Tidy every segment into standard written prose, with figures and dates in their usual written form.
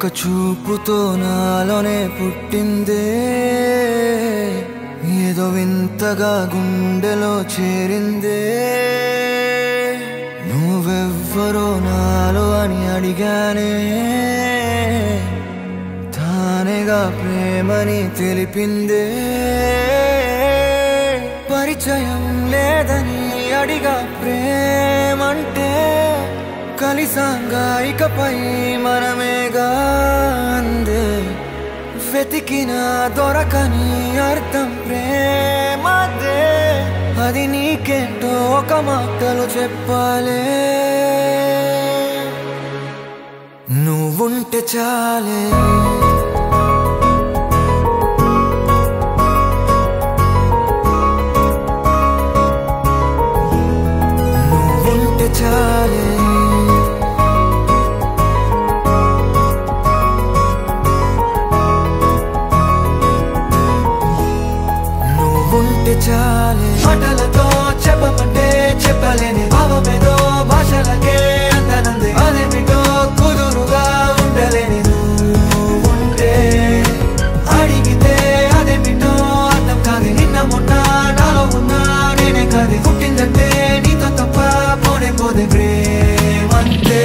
ఒక చూపుతో నాలోనే పుట్టిందే ఏదో వింతగా గుండెలో చేరిందే నువ్వెవ్వరో నాలో అని అడిగానే తానేగా ప్రేమని తెలిపిందే పరిచయం లేదని అడిగా ప్రేమంటే కలిసాంగా ఇకపై మనమేగా అందే వెతికిన దొరకని అర్థం ప్రేమదే అది నీకేంటో ఒక మాటలు చెప్పాలే నువ్వుంటే చాలే నువ్వుంటే చాలే నువ్వుంటే చాలే మాటలతో చెప్పమంటే చెప్పలేని భావమేదో భాషలకే అందనంది అదేమిటో కుదురుగా ఉండలేని నువ్వుంటే అడిగితే అదేమిటో అర్థం కాదు నిన్న మొన్న నాలో ఉన్నా నేనే కాదు పుట్టిందంటే నీతో తప్ప పోనే పోదే ప్రేమంతే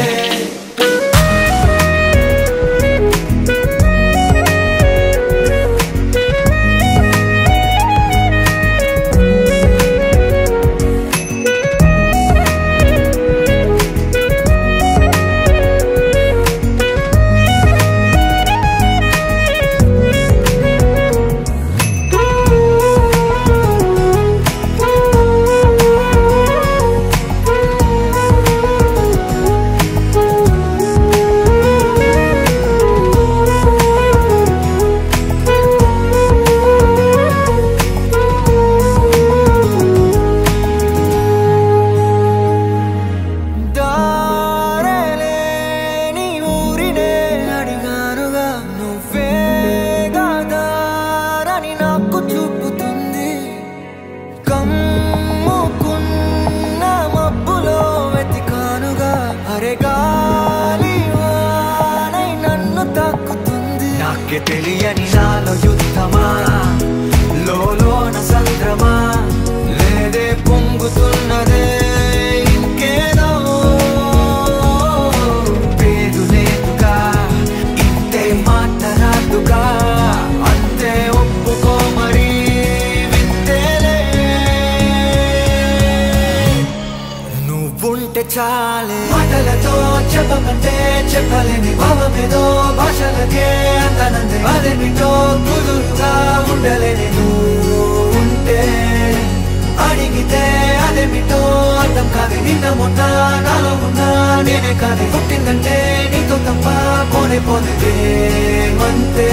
నాకే తెలియని నాలో యుద్ధమా లోన సంద్రమా లేదే పొంగుతున్నదే ఇంకేదో పేరు లేదుగా ఇంతే మాట్లాడుగా అంతే ఒప్పుకో మరి వింతేలే నువ్వుంటే చాలే మాటలతో చెప్పమంటే చెప్పలేని భావమేదో భాషలకే అందనందే అదేమిటో కుదురుగా ఉండలేని నువ్వుంటే అడిగితే అదేమిటో అర్థం కాదు నిన్న మొన్న నాలో ఉన్నా నేనే కాదు పుట్టిందంటే నీతో తప్ప పోనే పోనే ప్రేమంతే